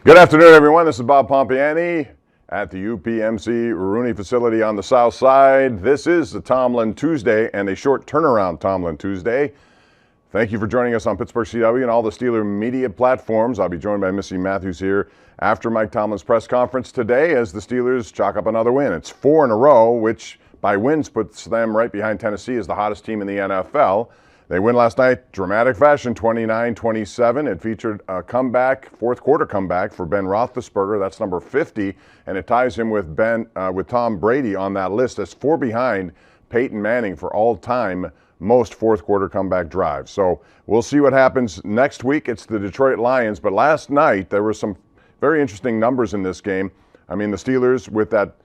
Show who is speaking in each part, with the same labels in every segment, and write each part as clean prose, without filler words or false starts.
Speaker 1: Good afternoon, everyone. This is Bob Pompiani at the UPMC Rooney facility on the south side. This is the Tomlin Tuesday and a short turnaround Tomlin Tuesday. Thank you for joining us on Pittsburgh CW and all the Steeler media platforms. I'll be joined by Missy Matthews here after Mike Tomlin's press conference today as the Steelers chalk up another win. It's 4 in a row, which by wins puts them right behind Tennessee as the hottest team in the NFL. They win last night, dramatic fashion, 29-27. It featured a comeback, fourth quarter comeback for Ben Roethlisberger. That's number 50, and it ties him with Tom Brady on that list as 4 behind Peyton Manning for all-time most fourth quarter comeback drives. So we'll see what happens next week. It's the Detroit Lions, but last night there were some very interesting numbers in this game. I mean, the Steelers with that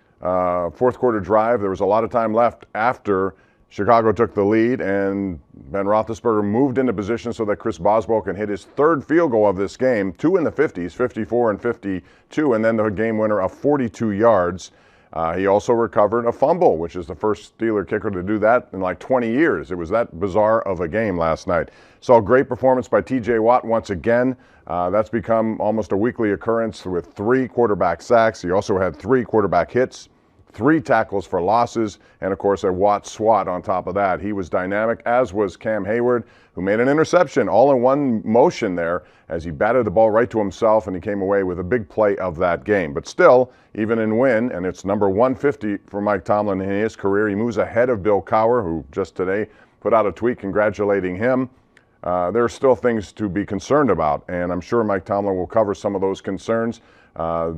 Speaker 1: fourth quarter drive, there was a lot of time left after Chicago took the lead, and Ben Roethlisberger moved into position so that Chris Boswell can hit his third field goal of this game, 2 in the 50s, 54 and 52, and then the game winner of 42 yards. He also recovered a fumble, which is the first Steeler kicker to do that in like 20 years. It was that bizarre of a game last night. Saw a great performance by T.J. Watt once again. That's become almost a weekly occurrence with 3 quarterback sacks. He also had 3 quarterback hits, 3 tackles for losses, and of course a Watt swat on top of that. He was dynamic, as was Cam Heyward, who made an interception all in one motion there as he batted the ball right to himself, and he came away with a big play of that game. But still, even in win, and it's number 150 for Mike Tomlin in his career, he moves ahead of Bill Cowher, who just today put out a tweet congratulating him. There are still things to be concerned about, and I'm sure Mike Tomlin will cover some of those concerns.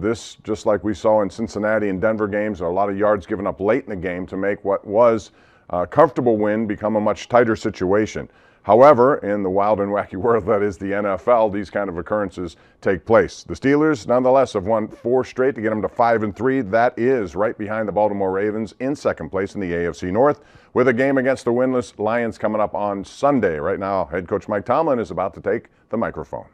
Speaker 1: This, just like we saw in Cincinnati and Denver games, a lot of yards given up late in the game to make what was a comfortable win become a much tighter situation. However, in the wild and wacky world that is the NFL, these kind of occurrences take place. The Steelers, nonetheless, have won 4 straight to get them to 5-3. That is right behind the Baltimore Ravens in second place in the AFC North, with a game against the winless Lions coming up on Sunday. Right now, head coach Mike Tomlin is about to take the microphone.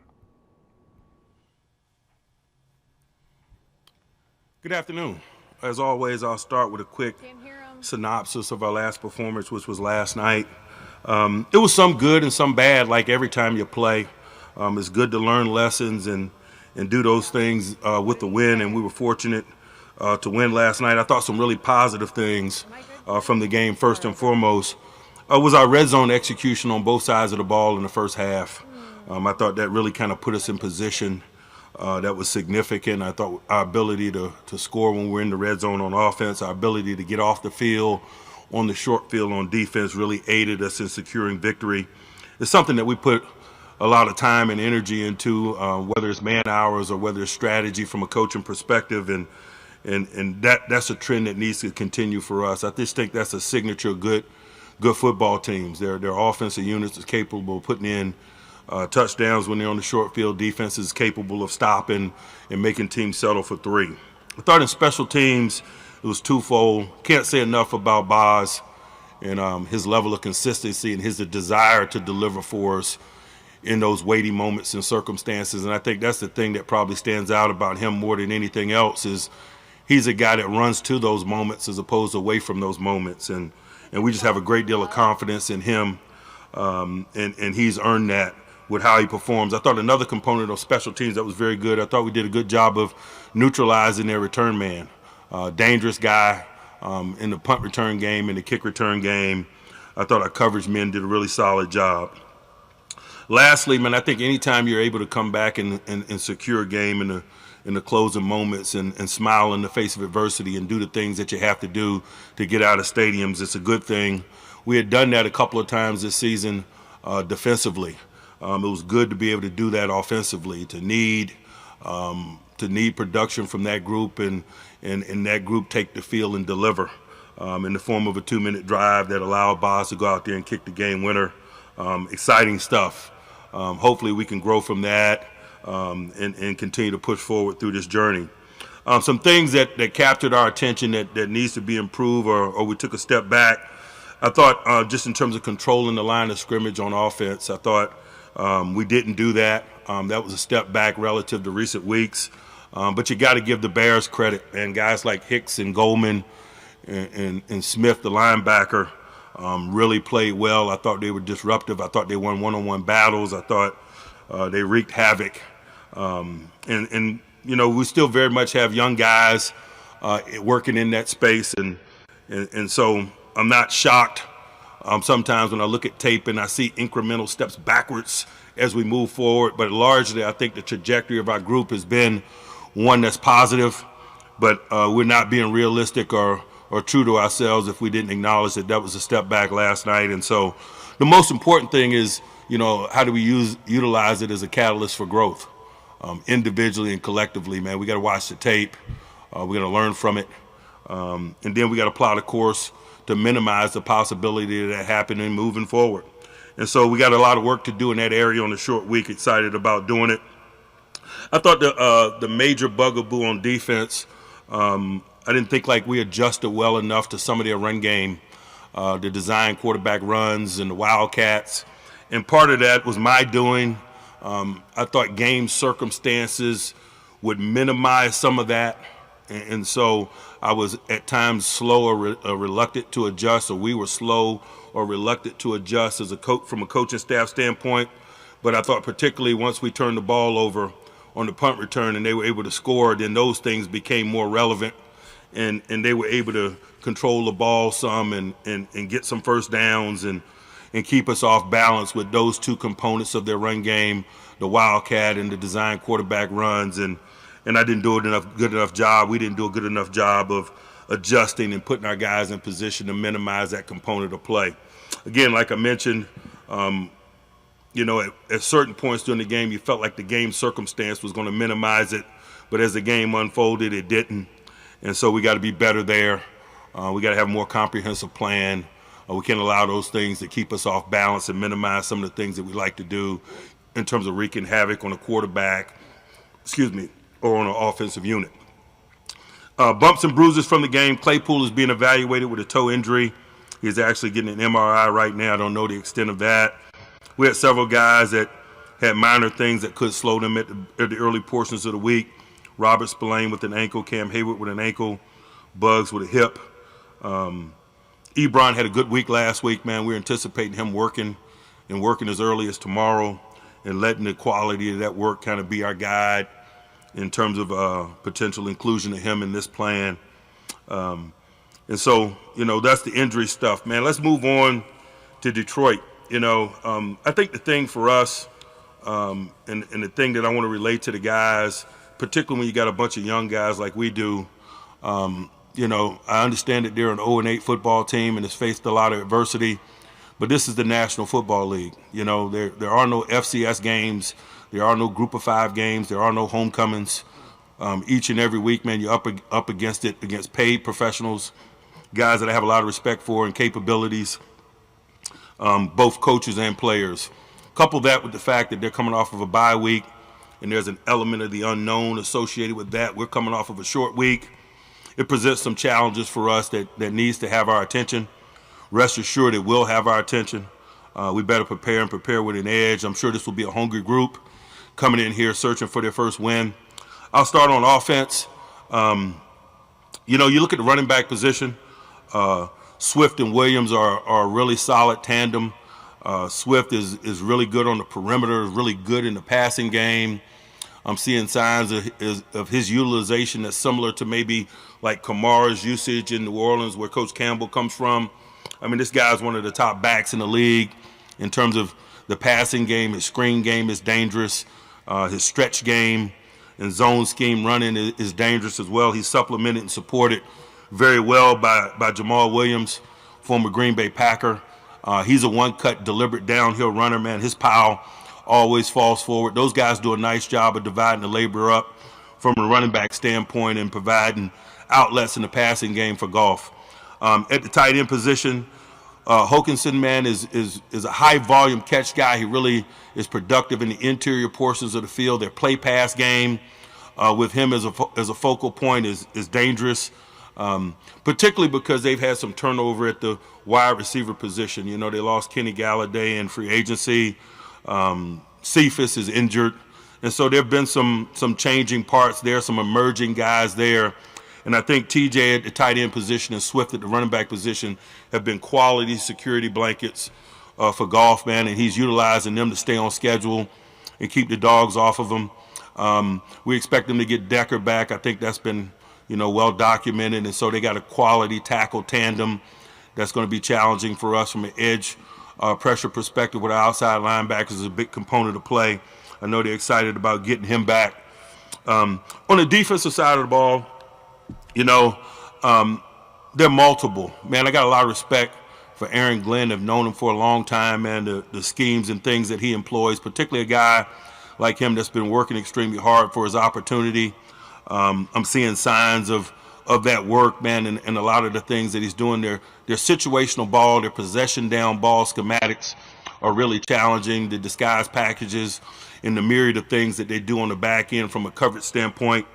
Speaker 2: Good afternoon. As always, I'll start with a quick synopsis of our last performance, which was last night. It was some good and some bad, like every time you play. It's good to learn lessons and do those things with the win, and we were fortunate to win last night. I thought some really positive things from the game, first and foremost, was our red zone execution on both sides of the ball in the first half. I thought that really kind of put us in position. That was significant. I thought our ability to score when we're in the red zone on offense, our ability to get off the field on the short field on defense really aided us in securing victory. It's something that we put a lot of time and energy into, whether it's man hours or whether it's strategy from a coaching perspective, and that's a trend that needs to continue for us. I just think that's a signature of good football teams. Their offensive units is capable of putting in touchdowns when they're on the short field. Defense is capable of stopping and making teams settle for 3. I thought in special teams it was twofold. Can't say enough about Boz and his level of consistency and his desire to deliver for us in those weighty moments and circumstances. And I think that's the thing that probably stands out about him more than anything else is he's a guy that runs to those moments as opposed to away from those moments. And we just have a great deal of confidence in him, and he's earned that with how he performs. I thought another component of special teams that was very good, I thought we did a good job of neutralizing their return man. Dangerous guy in the punt return game, in the kick return game. I thought our coverage men did a really solid job. Lastly, man, I think anytime you're able to come back and secure a game in the closing moments and smile in the face of adversity and do the things that you have to do to get out of stadiums, it's a good thing. We had done that a couple of times this season defensively. It was good to be able to do that offensively, to need production from that group and that group take the field and deliver in the form of a 2-minute drive that allowed Boz to go out there and kick the game winner. Exciting stuff. Hopefully we can grow from that and continue to push forward through this journey. Some things that captured our attention that needs to be improved or we took a step back. I thought just in terms of controlling the line of scrimmage on offense, I thought we didn't do that. That was a step back relative to recent weeks. But you got to give the Bears credit, and guys like Hicks and Goldman and Smith, the linebacker, really played well. I thought they were disruptive. I thought they won one-on-one battles. I thought they wreaked havoc. And we still very much have young guys working in that space, and so I'm not shocked sometimes when I look at tape and I see incremental steps backwards as we move forward. But largely, I think the trajectory of our group has been one that's positive, but we're not being realistic or true to ourselves if we didn't acknowledge that was a step back last night. And so the most important thing is, how do we utilize it as a catalyst for growth, individually and collectively, man. We got to watch the tape. We're going to learn from it. And then we got to plot a course to minimize the possibility of that happening moving forward. And so we got a lot of work to do in that area on the short week. Excited about doing it. I thought the major bugaboo on defense, I didn't think like we adjusted well enough to some of their run game, the design quarterback runs and the Wildcats. And part of that was my doing. I thought game circumstances would minimize some of that. And so I was at times slow or reluctant to adjust, or we were slow or reluctant to adjust as a coach from a coaching staff standpoint. But I thought particularly once we turned the ball over on the punt return and they were able to score, then those things became more relevant. And they were able to control the ball some and get some first downs and keep us off balance with those two components of their run game, the Wildcat and the design quarterback runs. And I didn't do a good enough job. We didn't do a good enough job of adjusting and putting our guys in position to minimize that component of play. Again, like I mentioned, at certain points during the game, you felt like the game circumstance was going to minimize it. But as the game unfolded, it didn't. And so we got to be better there. We got to have a more comprehensive plan. We can't allow those things to keep us off balance and minimize some of the things that we like to do in terms of wreaking havoc on a quarterback, or on an offensive unit. Bumps and bruises from the game. Claypool is being evaluated with a toe injury. He's actually getting an MRI right now. I don't know the extent of that. We had several guys that had minor things that could slow them at the early portions of the week. Robert Spillane with an ankle, Cam Heyward with an ankle, Bugs with a hip. Ebron had a good week last week, man. We're anticipating him working as early as tomorrow and letting the quality of that work kind of be our guide in terms of potential inclusion of him in this plan. And so, that's the injury stuff, man. Let's move on to Detroit. I think the thing for us and the thing that I want to relate to the guys, particularly when you got a bunch of young guys like we do, I understand that they're an 0-8 football team and has faced a lot of adversity, but this is the National Football League. There are no FCS games. There are no Group of 5 games. There are no homecomings. Each and every week, man, you're up against it, against paid professionals, guys that I have a lot of respect for and capabilities, both coaches and players. Couple that with the fact that they're coming off of a bye week, and there's an element of the unknown associated with that. We're coming off of a short week. It presents some challenges for us that needs to have our attention. Rest assured it will have our attention. We better prepare with an edge. I'm sure this will be a hungry group coming in here searching for their first win. I'll start on offense. You look at the running back position. Swift and Williams are a really solid tandem. Swift is really good on the perimeter, is really good in the passing game. I'm seeing signs of his utilization that's similar to maybe like Kamara's usage in New Orleans, where Coach Campbell comes from. I mean, this guy's one of the top backs in the league in terms of the passing game. His screen game is dangerous. His stretch game and zone scheme running is dangerous as well. He's supplemented and supported very well by Jamal Williams, former Green Bay Packer. He's a one-cut, deliberate downhill runner, man. His power always falls forward. Those guys do a nice job of dividing the labor up from a running back standpoint and providing outlets in the passing game for Goff. At the tight end position, Hockenson, man, is a high-volume catch guy. He really is productive in the interior portions of the field. Their play-pass game with him as a focal point is dangerous, particularly because they've had some turnover at the wide receiver position. They lost Kenny Galladay in free agency. Cephas is injured. And so there have been some changing parts there, some emerging guys there. And I think TJ at the tight end position and Swift at the running back position have been quality security blankets for Goff, man, and he's utilizing them to stay on schedule and keep the dogs off of him. We expect them to get Decker back. I think that's been, well documented. And so they got a quality tackle tandem that's going to be challenging for us from an edge pressure perspective with our outside linebackers is a big component of play. I know they're excited about getting him back. On the defensive side of the ball, they're multiple. Man, I got a lot of respect for Aaron Glenn. I've known him for a long time, man, the schemes and things that he employs, particularly a guy like him that's been working extremely hard for his opportunity. I'm seeing signs of that work, man, and a lot of the things that he's doing. Their situational ball, their possession down ball schematics are really challenging. The disguise packages and the myriad of things that they do on the back end from a coverage standpoint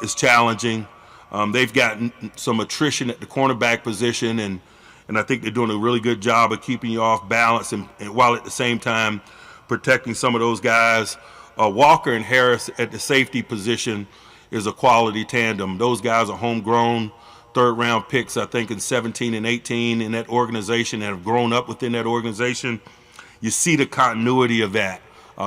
Speaker 2: is challenging. They've gotten some attrition at the cornerback position, and I think they're doing a really good job of keeping you off balance and while at the same time protecting some of those guys. Walker and Harris at the safety position is a quality tandem. Those guys are homegrown third-round picks, I think, in 17 and 18 in that organization and have grown up within that organization. You see the continuity of that.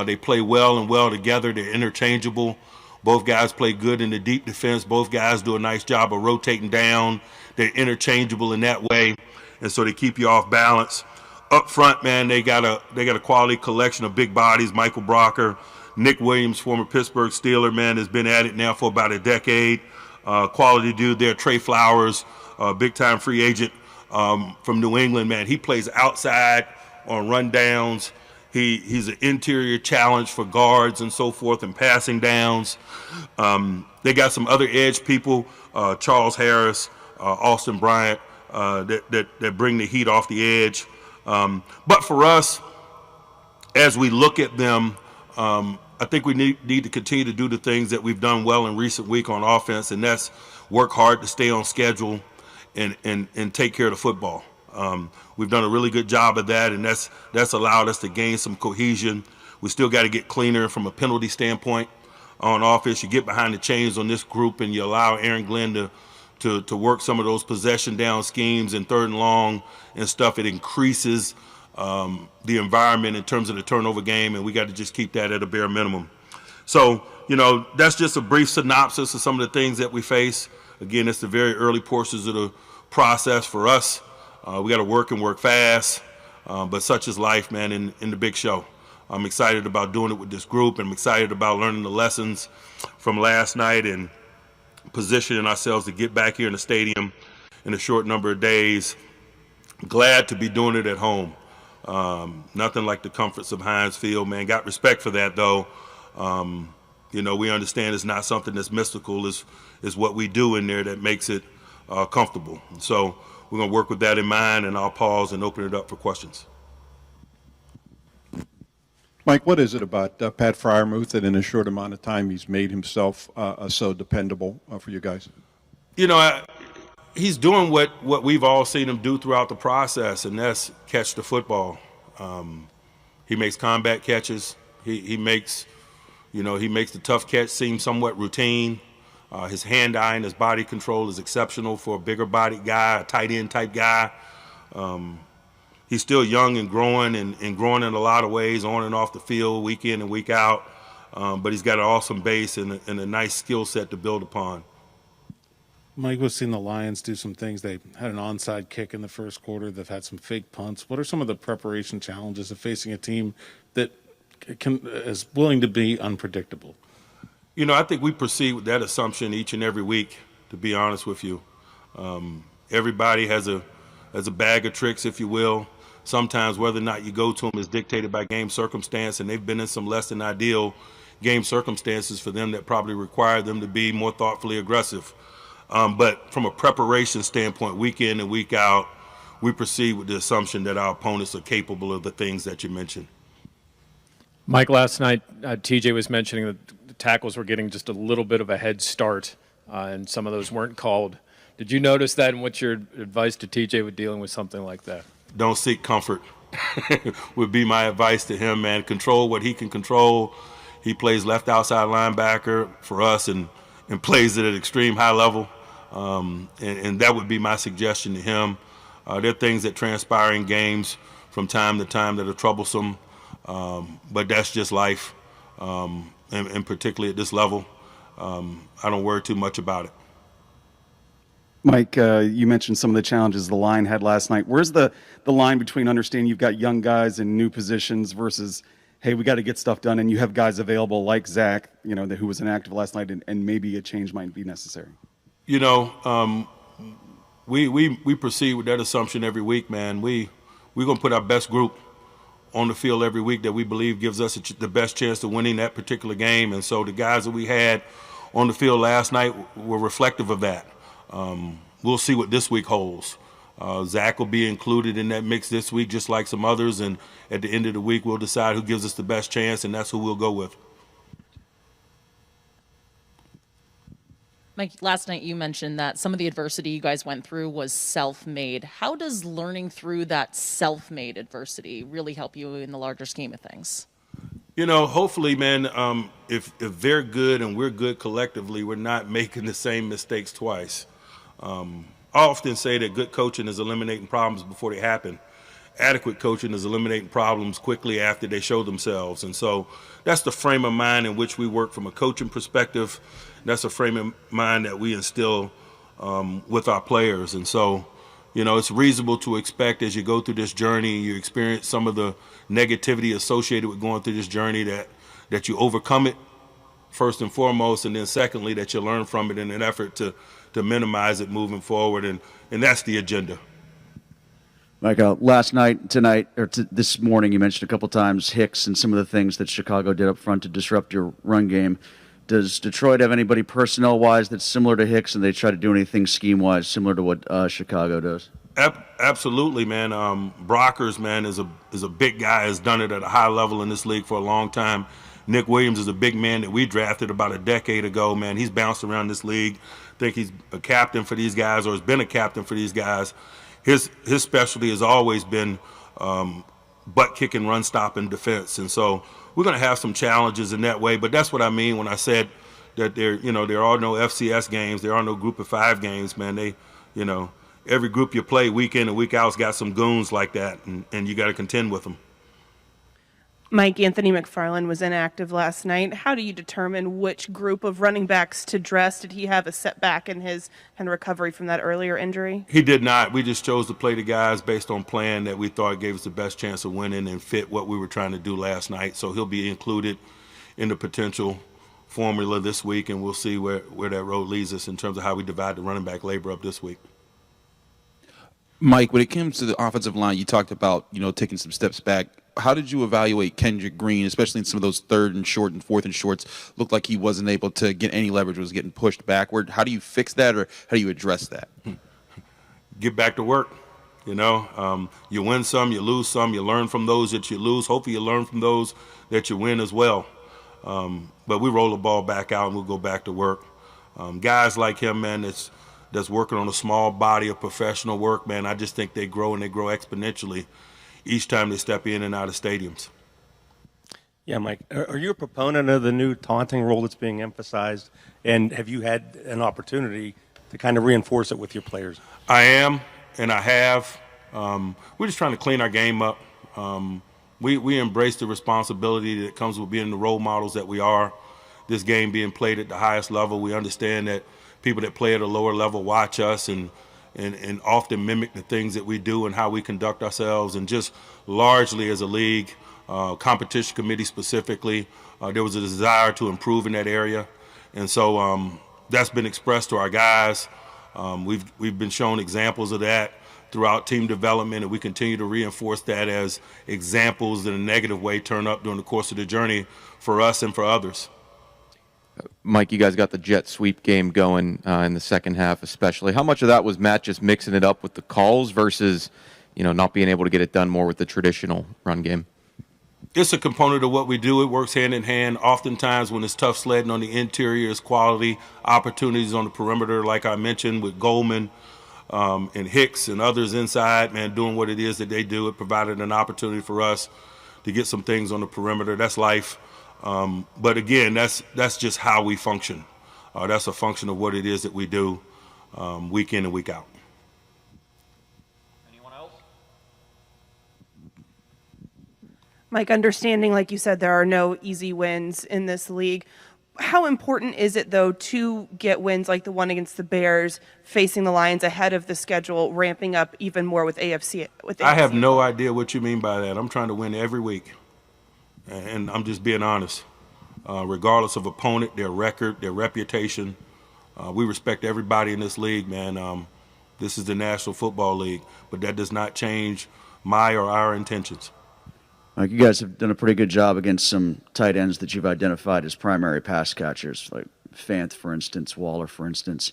Speaker 2: They play well together. They're interchangeable. Both guys play good in the deep defense. Both guys do a nice job of rotating down. They're interchangeable in that way, and so they keep you off balance. Up front, man, they got a quality collection of big bodies. Michael Brocker, Nick Williams, former Pittsburgh Steeler, man, has been at it now for about a decade. Quality dude there. Trey Flowers, big-time free agent from New England, man. He plays outside on rundowns. He's an interior challenge for guards and so forth and passing downs. They got some other edge people, Charles Harris, Austin Bryant, that bring the heat off the edge. But for us, as we look at them, I think we need to continue to do the things that we've done well in recent week on offense, and that's work hard to stay on schedule and take care of the football. We've done a really good job of that, and that's allowed us to gain some cohesion. We still got to get cleaner from a penalty standpoint on offense. You get behind the chains on this group, and you allow Aaron Glenn to work some of those possession down schemes and third and long and stuff. It increases the environment in terms of the turnover game, and we got to just keep that at a bare minimum. So, that's just a brief synopsis of some of the things that we face. Again, it's the very early portions of the process for us. We got to work and work fast, but such is life, man, in the big show. I'm excited about doing it with this group, and I'm excited about learning the lessons from last night and positioning ourselves to get back here in the stadium in a short number of days. Glad to be doing it at home. Nothing like the comforts of Heinz Field, man. Got respect for that, though. We understand it's not something that's mystical. It's what we do in there that makes it comfortable. So we're going to work with that in mind, and I'll pause and open it up for questions.
Speaker 3: Mike, what is it about Pat Freiermuth that in a short amount of time he's made himself so dependable for you guys?
Speaker 2: He's doing what we've all seen him do throughout the process, and that's catch the football. He makes combat catches. He makes the tough catch seem somewhat routine. His hand-eye and his body control is exceptional for a bigger-bodied guy, a tight end type guy. He's still young and growing and growing in a lot of ways, on and off the field, week in and week out. But he's got an awesome base and a nice skill set to build upon.
Speaker 4: Mike, we've seen the Lions do some things. They had an onside kick in the first quarter. They've had some fake punts. What are some of the preparation challenges of facing a team that is willing to be unpredictable?
Speaker 2: I think we proceed with that assumption each and every week, to be honest with you. Everybody has a bag of tricks, if you will. Sometimes whether or not you go to them is dictated by game circumstance, and they've been in some less than ideal game circumstances for them that probably require them to be more thoughtfully aggressive. But from a preparation standpoint, week in and week out, we proceed with the assumption that our opponents are capable of the things that you mentioned.
Speaker 5: Mike, last night, TJ was mentioning that the tackles were getting just a little bit of a head start, and some of those weren't called. Did you notice that, and what's your advice to TJ with dealing with something like that?
Speaker 2: Don't seek comfort would be my advice to him, man. Control what he can control. He plays left outside linebacker for us and plays it at extreme high level. And that would be my suggestion to him. There are things that transpire in games from time to time that are troublesome, but that's just life. and particularly at this level, I don't worry too much about it.
Speaker 6: Mike, you mentioned some of the challenges the line had last night. Where's the line between understanding you've got young guys in new positions versus, hey, we got to get stuff done, and you have guys available like Zach, who was inactive last night, and maybe a change might be necessary?
Speaker 2: We proceed with that assumption every week, man. We're going to put our best group on the field every week that we believe gives us the best chance of winning that particular game. And so the guys that we had on the field last night were reflective of that. We'll see what this week holds. Zach will be included in that mix this week, just like some others. And at the end of the week, we'll decide who gives us the best chance, and that's who we'll go with.
Speaker 7: Mike, last night you mentioned that some of the adversity you guys went through was self-made. How does learning through that self-made adversity really help you in the larger scheme of things?
Speaker 2: Hopefully, man, if they're good and we're good collectively, we're not making the same mistakes twice. I often say that good coaching is eliminating problems before they happen. Adequate coaching is eliminating problems quickly after they show themselves. And so that's the frame of mind in which we work from a coaching perspective. That's a frame of mind that we instill with our players. And so, it's reasonable to expect as you go through this journey, you experience some of the negativity associated with going through this journey, that you overcome it first and foremost, and then secondly, that you learn from it in an effort to minimize it moving forward. And that's the agenda.
Speaker 8: Mike, last night, tonight, or this morning, you mentioned a couple times Hicks and some of the things that Chicago did up front to disrupt your run game. Does Detroit have anybody personnel-wise that's similar to Hicks, and they try to do anything scheme-wise similar to what Chicago does?
Speaker 2: Absolutely, man. Brockers, man, is a big guy, has done it at a high level in this league for a long time. Nick Williams is a big man that we drafted about a decade ago, man. He's bounced around this league. I think he's a captain for these guys, or has been a captain for these guys. His specialty has always been butt-kicking, run-stopping defense. And so we're going to have some challenges in that way. But that's what I mean when I said that there are no FCS games. There are no Group of 5 games, man. Every group you play week in and week out's got some goons like that, and you got to contend with them.
Speaker 9: Mike, Anthony McFarland was inactive last night. How do you determine which group of running backs to dress? Did he have a setback in his recovery from that earlier injury?
Speaker 2: He did not. We just chose to play the guys based on plan that we thought gave us the best chance of winning and fit what we were trying to do last night. So he'll be included in the potential formula this week, and we'll see where that road leads us in terms of how we divide the running back labor up this week.
Speaker 10: Mike, when it comes to the offensive line, you talked about, taking some steps back. How did you evaluate Kendrick Green, especially in some of those 3rd and short and 4th and shorts? Looked like he wasn't able to get any leverage, was getting pushed backward. How do you fix that, or how do you address that?
Speaker 2: Get back to work. You win some, you lose some, you learn from those that you lose. Hopefully you learn from those that you win as well. But we roll the ball back out and we'll go back to work. Guys like him, man, that's working on a small body of professional work, man, I just think they grow, and they grow exponentially each time they step in and out of stadiums.
Speaker 11: Yeah, Mike, are you a proponent of the new taunting rule that's being emphasized, and have you had an opportunity to kind of reinforce it with your players?
Speaker 2: I am, and I have. We're just trying to clean our game up. We embrace the responsibility that comes with being the role models that we are. This game being played at the highest level, we understand that people that play at a lower level watch us and often mimic the things that we do and how we conduct ourselves. And just largely as a league, competition committee specifically, there was a desire to improve in that area. And so that's been expressed to our guys. We've been shown examples of that throughout team development, and we continue to reinforce that as examples in a negative way turn up during the course of the journey for us and for others.
Speaker 12: Mike, you guys got the jet sweep game going in the second half especially. How much of that was Matt just mixing it up with the calls versus, not being able to get it done more with the traditional run game?
Speaker 2: It's a component of what we do. It works hand in hand. Oftentimes when it's tough sledding on the interior, it's quality opportunities on the perimeter, like I mentioned with Goldman and Hicks and others inside, man, doing what it is that they do. It provided an opportunity for us to get some things on the perimeter. That's life. But again, that's just how we function. That's a function of what it is that we do week in and week out.
Speaker 12: Anyone else?
Speaker 9: Mike, understanding, like you said, there are no easy wins in this league. How important is it, though, to get wins like the one against the Bears, facing the Lions ahead of the schedule, ramping up even more with AFC?
Speaker 2: I have no idea what you mean by that. I'm trying to win every week, and I'm just being honest. Regardless of opponent, their record, their reputation, we respect everybody in this league, man. This is the National Football League, but that does not change my or our intentions.
Speaker 8: You guys have done a pretty good job against some tight ends that you've identified as primary pass catchers, like Fant, for instance, Waller, for instance.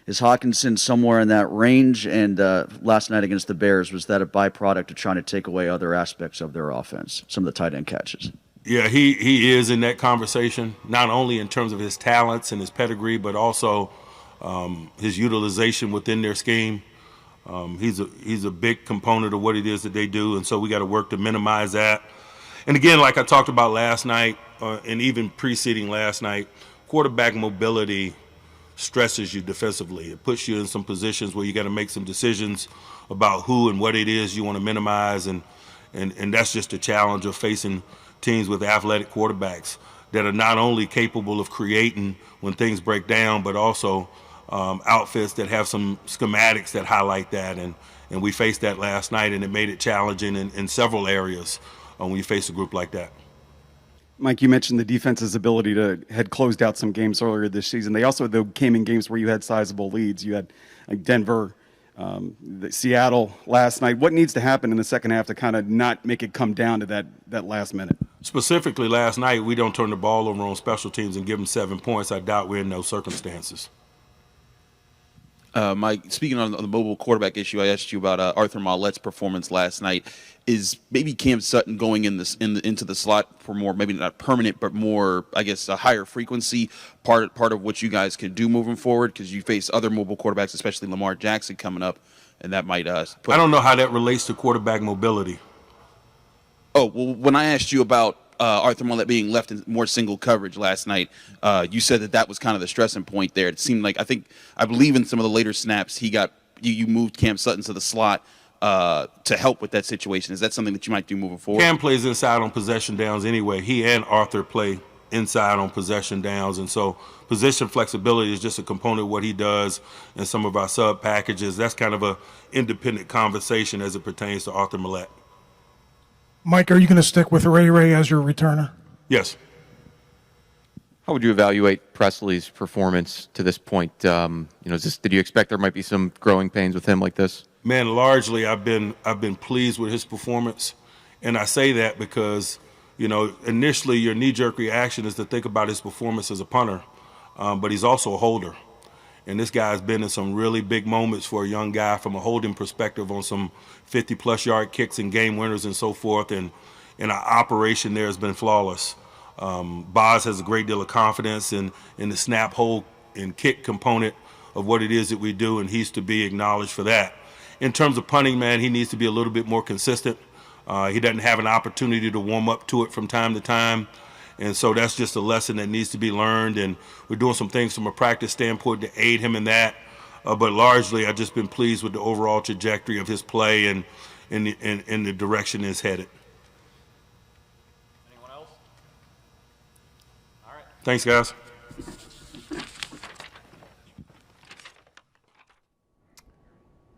Speaker 8: Is Hawkinson somewhere in that range? And last night against the Bears, was that a byproduct of trying to take away other aspects of their offense, some of the tight end catches?
Speaker 2: Yeah, he is in that conversation, not only in terms of his talents and his pedigree, but also his utilization within their scheme. He's a big component of what it is that they do, and so we got to work to minimize that. And again, like I talked about last night, and even preceding last night, quarterback mobility stresses you defensively. It puts you in some positions where you got to make some decisions about who and what it is you want to minimize, and that's just the challenge of facing teams with athletic quarterbacks that are not only capable of creating when things break down, but also outfits that have some schematics that highlight that. And we faced that last night, and it made it challenging in several areas when you face a group like that.
Speaker 6: Mike, you mentioned the defense's ability to had closed out some games earlier this season. They also, though, came in games where you had sizable leads. You had Denver, Seattle last night. What needs to happen in the second half to kind of not make it come down to that last minute?
Speaker 2: Specifically last night, we don't turn the ball over on special teams and give them 7 points. I doubt we're in those circumstances.
Speaker 10: Mike, speaking on the mobile quarterback issue, I asked you about Arthur Maulet's performance last night. Is maybe Cam Sutton going into the slot for more, maybe not permanent, but more, I guess, a higher frequency part of what you guys can do moving forward? Because you face other mobile quarterbacks, especially Lamar Jackson coming up, and that might I
Speaker 2: don't know how that relates to quarterback mobility.
Speaker 10: Oh, well, when I asked you about Arthur Maulet being left in more single coverage last night, you said that was kind of the stressing point there. It seemed like, I believe in some of the later snaps, you moved Cam Sutton to the slot to help with that situation. Is that something that you might do moving forward?
Speaker 2: Cam plays inside on possession downs anyway. He and Arthur play inside on possession downs, and so position flexibility is just a component of what he does in some of our sub packages. That's kind of a independent conversation as it pertains to Arthur Maulet.
Speaker 13: Mike, are you going to stick with Ray as your returner?
Speaker 2: Yes.
Speaker 12: How would you evaluate Presley's performance to this point? Did you expect there might be some growing pains with him like this?
Speaker 2: Man, largely I've been pleased with his performance, and I say that because initially your knee-jerk reaction is to think about his performance as a punter, but he's also a holder. And this guy's been in some really big moments for a young guy from a holding perspective on some 50-plus yard kicks and game winners and so forth. And our operation there has been flawless. Boz has a great deal of confidence in the snap, hold, and kick component of what it is that we do, and he's to be acknowledged for that. In terms of punting, man, he needs to be a little bit more consistent. He doesn't have an opportunity to warm up to it from time to time. And so that's just a lesson that needs to be learned, and we're doing some things from a practice standpoint to aid him in that. But largely, I've just been pleased with the overall trajectory of his play and in the direction it's headed.
Speaker 12: Anyone else? All right.
Speaker 2: Thanks, guys.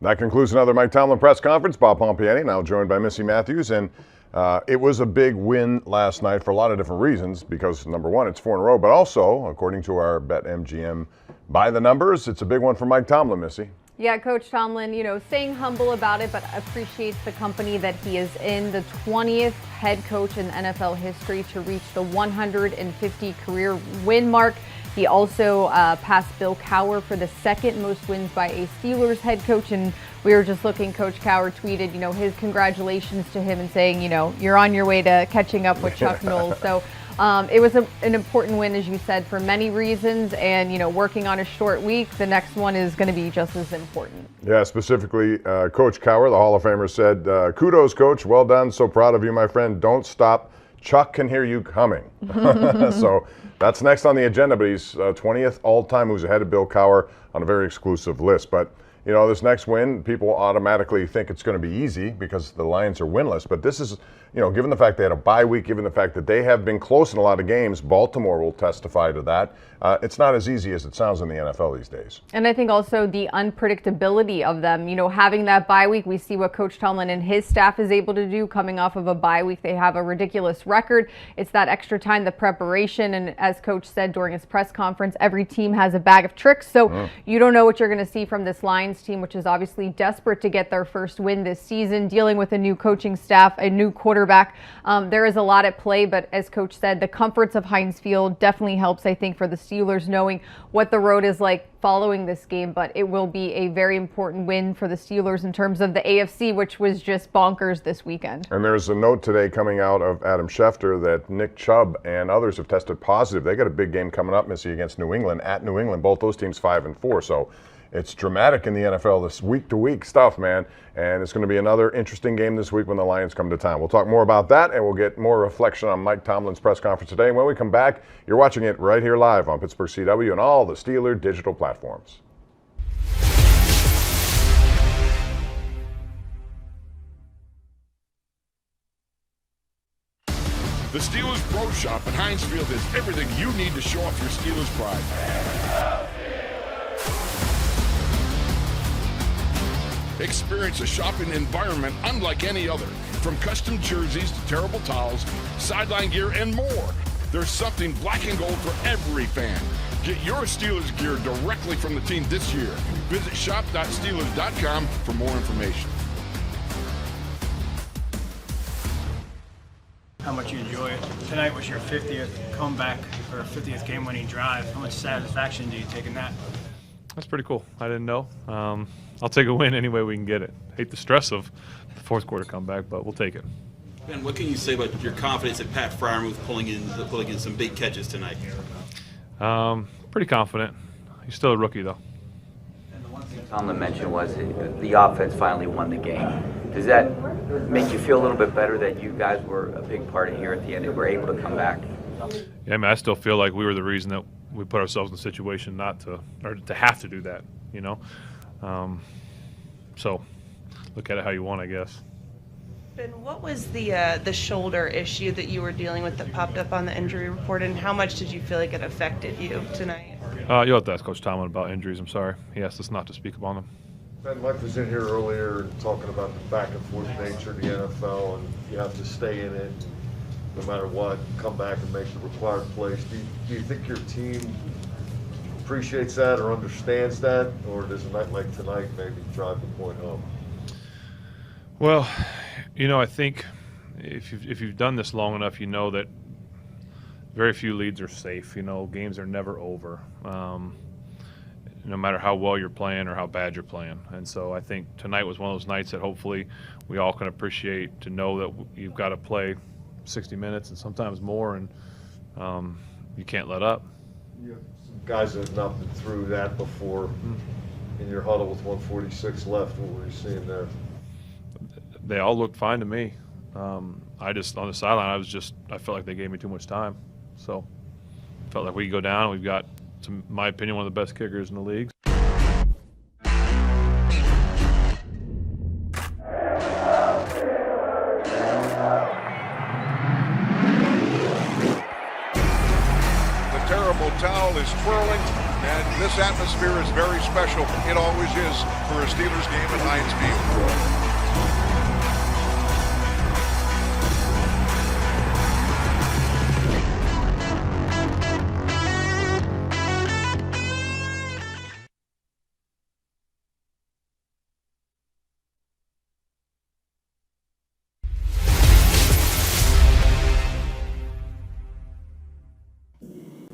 Speaker 1: That concludes another Mike Tomlin press conference. Bob Pompiani now joined by Missy Matthews, and it was a big win last night for a lot of different reasons because, number one, it's 4 in a row, but also, according to our BetMGM by the numbers, it's a big one for Mike Tomlin, Missy.
Speaker 14: Yeah, Coach Tomlin, staying humble about it, but appreciates the company that he is in. The 20th head coach in NFL history to reach the 150 career win mark. He also passed Bill Cowher for the second most wins by a Steelers head coach. And we were just looking, Coach Cowher tweeted, his congratulations to him and saying, you're on your way to catching up with Chuck Knowles. So it was an important win, as you said, for many reasons. And, working on a short week, the next one is going to be just as important.
Speaker 1: Yeah, specifically, Coach Cowher, the Hall of Famer, said, kudos, Coach. Well done. So proud of you, my friend. Don't stop. Chuck can hear you coming. So that's next on the agenda, but he's 20th all-time, who's ahead of Bill Cowher on a very exclusive list. But you know, this next win, people automatically think it's going to be easy because the Lions are winless. But this is, you know, given the fact they had a bye week, given the fact that they have been close in a lot of games, Baltimore will testify to that. It's not as easy as it sounds in the NFL these days.
Speaker 14: And I think also the unpredictability of them, you know, having that bye week, we see what Coach Tomlin and his staff is able to do coming off of a bye week. They have a ridiculous record. It's that extra time, the preparation. And as Coach said during his press conference, every team has a bag of tricks. So you don't know what you're going to see from this Lions team, which is obviously desperate to get their first win this season, dealing with a new coaching staff, a new quarterback. There is a lot at play, but as Coach said, the comforts of Heinz Field definitely helps, I think, for the Steelers knowing what the road is like following this game. But it will be a very important win for the Steelers in terms of the AFC, which was just bonkers this weekend.
Speaker 1: And there's a note today coming out of Adam Schefter that Nick Chubb and others have tested positive. They got a big game coming up, Missy, against New England, at New England. Both those teams 5-4. So it's dramatic in the NFL, this week-to-week stuff, man. And it's going to be another interesting game this week when the Lions come to town. We'll talk more about that, and we'll get more reflection on Mike Tomlin's press conference today. And when we come back, you're watching it right here live on Pittsburgh CW and all the Steeler digital platforms.
Speaker 15: The Steelers Pro Shop at Heinz Field has everything you need to show off your Steelers pride. Experience a shopping environment unlike any other. From custom jerseys to terrible towels, sideline gear, and more. There's something black and gold for every fan. Get your Steelers gear directly from the team this year. Visit shop.steelers.com for more information.
Speaker 16: How much you enjoy it. Tonight was your 50th comeback or 50th game-winning drive. How much satisfaction do you take in that?
Speaker 17: That's pretty cool. I didn't know. I'll take a win any way we can get it. Hate the stress of the fourth quarter comeback, but we'll take it.
Speaker 18: Ben, what can you say about your confidence in Pat Freiermuth pulling in some big catches tonight?
Speaker 17: Pretty confident. He's still a rookie, though.
Speaker 19: And the one thing Tomlin mentioned was the offense finally won the game. Does that make you feel a little bit better that you guys were a big part of here at the end and were able to come back?
Speaker 17: Yeah, I mean, I still feel like we were the reason that we put ourselves in a situation not to, or to have to do that, you know? So look at it how you want, I guess.
Speaker 9: Ben, what was the shoulder issue that you were dealing with that popped up on the injury report, and how much did you feel like it affected you tonight?
Speaker 17: You'll have to ask Coach Tomlin about injuries. I'm sorry. He asked us not to speak about them.
Speaker 20: Ben, Mike was in here earlier talking about the back and forth nature of the NFL, and you have to stay in it no matter what, come back and make the required plays. Do you think your team appreciates that or understands that, or does a night like tonight maybe drive the point home?
Speaker 17: Well, you know, I think if you've done this long enough, you know that very few leads are safe. You know, games are never over, no matter how well you're playing or how bad you're playing. And so I think tonight was one of those nights that hopefully we all can appreciate, to know that you've got to play 60 minutes and sometimes more, and you can't let up.
Speaker 20: You have some guys that have not been through that before. In your huddle with 146 left, what were you seeing there?
Speaker 17: They all looked fine to me. I just, on the sideline, I felt like they gave me too much time. So felt like we could go down. We've got, in my opinion, one of the best kickers in the league.
Speaker 15: The terrible towel is twirling, and this atmosphere is very special. It always is for a Steelers game at Heinz Field.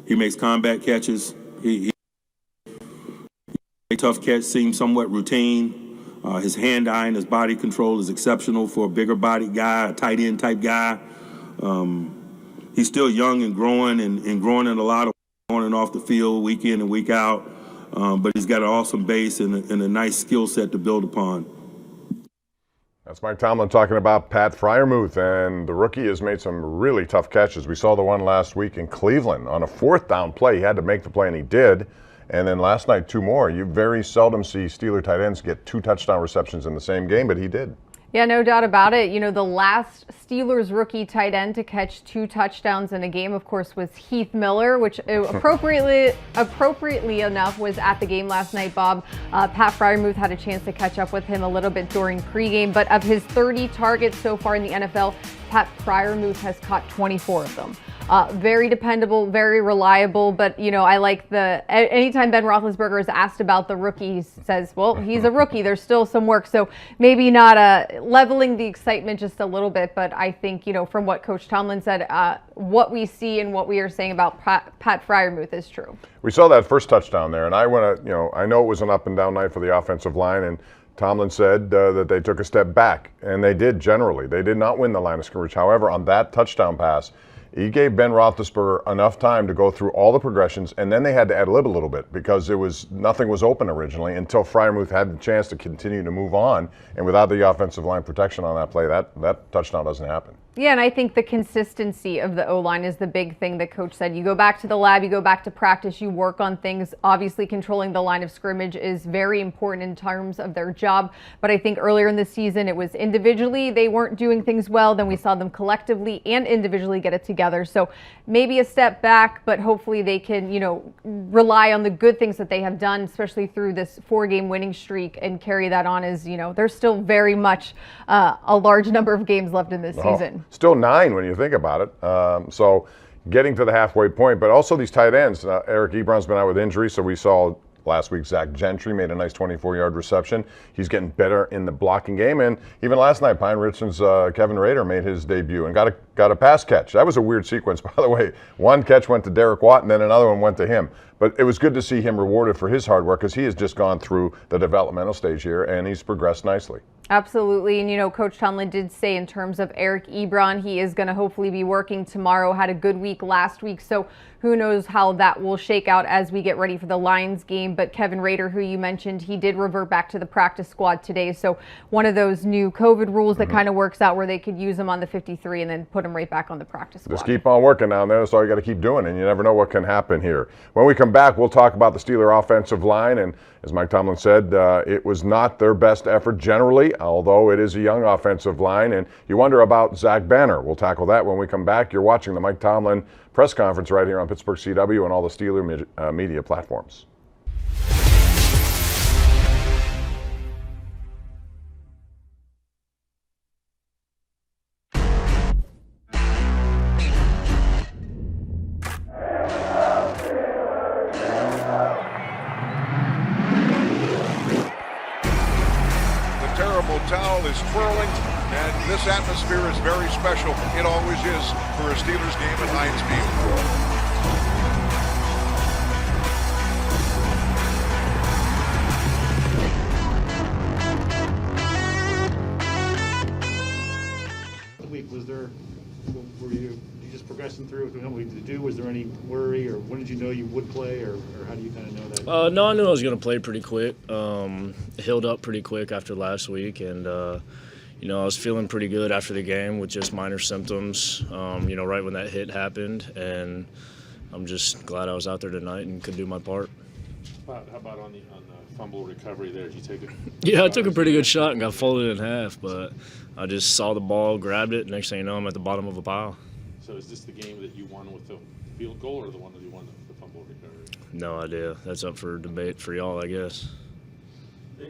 Speaker 2: He makes combat catches. A tough catch seems somewhat routine. His hand-eye and his body control is exceptional for a bigger-bodied guy, a tight end type guy. He's still young and growing in a lot of on and off the field, week in and week out. But he's got an awesome base and a nice skill set to build upon.
Speaker 1: That's Mike Tomlin talking about Pat Freiermuth, and the rookie has made some really tough catches. We saw the one last week in Cleveland on a fourth down play. He had to make the play, and he did. And then last night, 2 more. You very seldom see Steeler tight ends get 2 touchdown receptions in the same game, but he did.
Speaker 14: Yeah, no doubt about it. You know, the last Steelers rookie tight end to catch 2 touchdowns in a game, of course, was Heath Miller, which appropriately enough was at the game last night, Bob. Pat Freiermuth had a chance to catch up with him a little bit during pregame, but of his 30 targets so far in the NFL, Pat Freiermuth has caught 24 of them. Very dependable, very reliable, but, you know, I like anytime Ben Roethlisberger is asked about the rookie, he says, well, he's a rookie. There's still some work. So maybe not leveling the excitement just a little bit, but I think, you know, from what Coach Tomlin said, what we see and what we are saying about Pat Freiermuth is true.
Speaker 1: We saw that first touchdown there, and I know it was an up and down night for the offensive line, and Tomlin said that they took a step back, and they did generally. They did not win the line of scrimmage. However, on that touchdown pass, he gave Ben Roethlisberger enough time to go through all the progressions, and then they had to ad-lib a little bit because nothing was open originally until Freiermuth had the chance to continue to move on. And without the offensive line protection on that play, that touchdown doesn't happen.
Speaker 14: Yeah, and I think the consistency of the O-line is the big thing that Coach said. You go back to the lab, you go back to practice, you work on things. Obviously, controlling the line of scrimmage is very important in terms of their job. But I think earlier in the season, it was individually, they weren't doing things well. Then we saw them collectively and individually get it together. So maybe a step back, but hopefully they can, you know, rely on the good things that they have done, especially through this 4-game winning streak, and carry that on as, you know, there's still very much a large number of games left in this season.
Speaker 1: Still 9 when you think about it. So getting to the halfway point, but also these tight ends. Eric Ebron's been out with injury, so we saw last week Zach Gentry made a nice 24-yard reception. He's getting better in the blocking game, and even last night, Pine Richard's Kevin Rader made his debut and got a pass catch. That was a weird sequence, by the way. One catch went to Derek Watt, and then another one went to him. But it was good to see him rewarded for his hard work because he has just gone through the developmental stage here, and he's progressed nicely.
Speaker 14: Absolutely. And, you know, Coach Tomlin did say in terms of Eric Ebron, he is going to hopefully be working tomorrow, had a good week last week. So who knows how that will shake out as we get ready for the Lions game. But Kevin Rader, who you mentioned, he did revert back to the practice squad today. So one of those new COVID rules that kind of works out where they could use him on the 53 and then put him right back on the practice squad.
Speaker 1: Just keep on working down there. That's all you got to keep doing, and you never know what can happen here. When we come back, we'll talk about the Steeler offensive line. And as Mike Tomlin said, it was not their best effort generally, although it is a young offensive line. And you wonder about Zach Banner. We'll tackle that when we come back. You're watching the Mike Tomlin press conference right here on Pittsburgh CW and all the Steeler media platforms.
Speaker 21: Towel is twirling, and this atmosphere is very special. It always is for a Steelers game at Heinz
Speaker 22: Field. Week was there? Were you just progressing through with what we to do? Was there any worry, or when did you know you would play, or how do you kind of know that?
Speaker 23: No, I knew I was going to play pretty quick. Healed up pretty quick after last week, and you know, I was feeling pretty good after the game with just minor symptoms. You know, right when that hit happened, and I'm just glad I was out there tonight and could do my part.
Speaker 22: How about on the fumble recovery there? Did you take it?
Speaker 23: Yeah, I took a pretty good shot and got folded in half, but I just saw the ball, grabbed it. Next thing you know, I'm at the bottom of a pile.
Speaker 22: So is this the game that you won with the field goal, or the one that you won the fumble recovery?
Speaker 23: No idea. That's up for debate for y'all, I guess.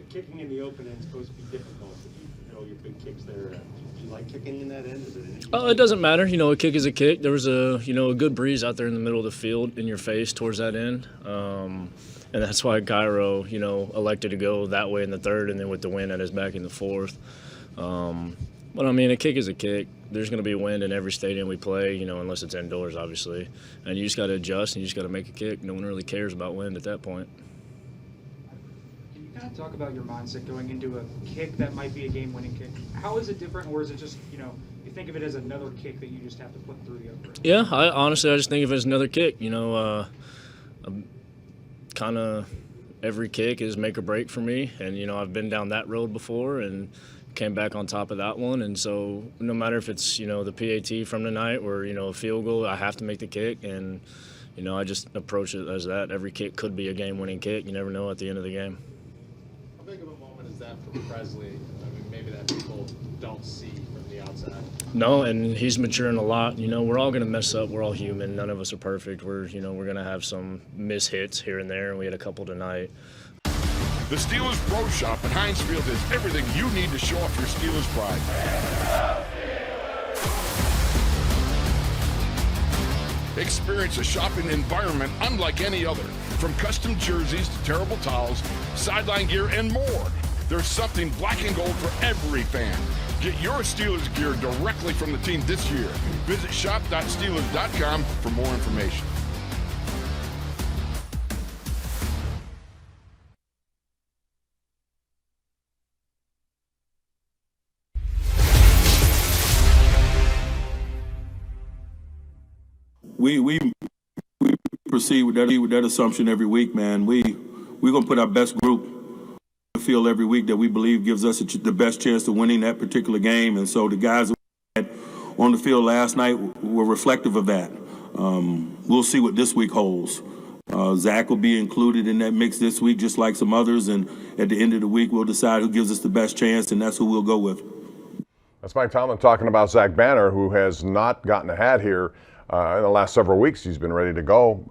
Speaker 22: Kicking in the open end is supposed to be difficult, but you know your big kicks there. Do you like kicking in that end? Is it
Speaker 23: It doesn't matter. You know, a kick is a kick. There was a good breeze out there in the middle of the field in your face towards that end. And that's why Cairo, elected to go that way in the third, and then with the wind at his back in the fourth. But, I mean, a kick is a kick. There's going to be wind in every stadium we play, unless it's indoors, obviously. And you just got to adjust, and you just got to make a kick. No one really cares about wind at that point.
Speaker 24: Can you kind of talk about your mindset going into a kick that might be a game-winning kick? How is it different, or is it just, you think of it as another kick that you just have to put through the upper?
Speaker 23: Yeah, I just think of it as another kick. Kind of every kick is make or break for me, and I've been down that road before and came back on top of that one, and so no matter if it's the PAT from tonight or a field goal, I have to make the kick, and I just approach it as that. Every kick could be a game-winning kick. You never know at the end of the game.
Speaker 3: How big of a moment is that for Presley? I mean, maybe that people don't see from the outside.
Speaker 23: No, and he's maturing a lot. We're all going to mess up. We're all human. None of us are perfect. We're going to have some mishits here and there, and we had a couple tonight.
Speaker 15: The Steelers Pro Shop at Heinz Field has everything you need to show off your Steelers pride. Experience a shopping environment unlike any other. From custom jerseys to terrible towels, sideline gear, and more. There's something black and gold for every fan. Get your Steelers gear directly from the team this year. Visit shop.steelers.com for more information.
Speaker 2: We proceed with that assumption every week, man. We're gonna put our best group on the field every week that we believe gives us the best chance of winning that particular game. And so the guys that we had on the field last night were reflective of that. We'll see what this week holds. Zach will be included in that mix this week, just like some others. And at the end of the week, we'll decide who gives us the best chance, and that's who we'll go with.
Speaker 1: That's Mike Tomlin talking about Zach Banner, who has not gotten a hat here. In the last several weeks, he's been ready to go.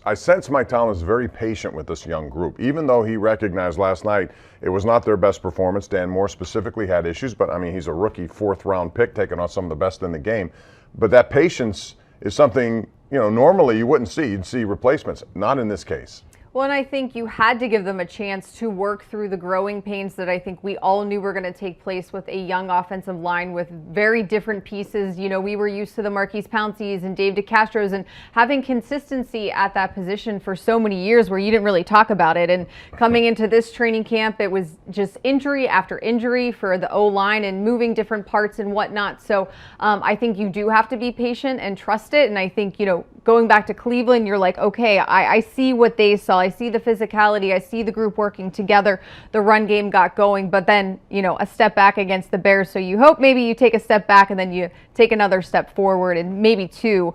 Speaker 1: I sense Mike Tomlin is very patient with this young group, even though he recognized last night it was not their best performance. Dan Moore specifically had issues, but I mean, he's a rookie 4th-round pick taking on some of the best in the game. But that patience is something, normally you wouldn't see. You'd see replacements. Not in this case.
Speaker 14: Well, and I think you had to give them a chance to work through the growing pains that I think we all knew were going to take place with a young offensive line with very different pieces. We were used to the Marquise Pounceys and Dave DeCastros and having consistency at that position for so many years where you didn't really talk about it. And coming into this training camp, it was just injury after injury for the O-line and moving different parts and whatnot. So I think you do have to be patient and trust it. And I think, going back to Cleveland, you're like, okay, I see what they saw. I see the physicality. I see the group working together. The run game got going, but then, a step back against the Bears. So you hope maybe you take a step back and then you take another step forward and maybe two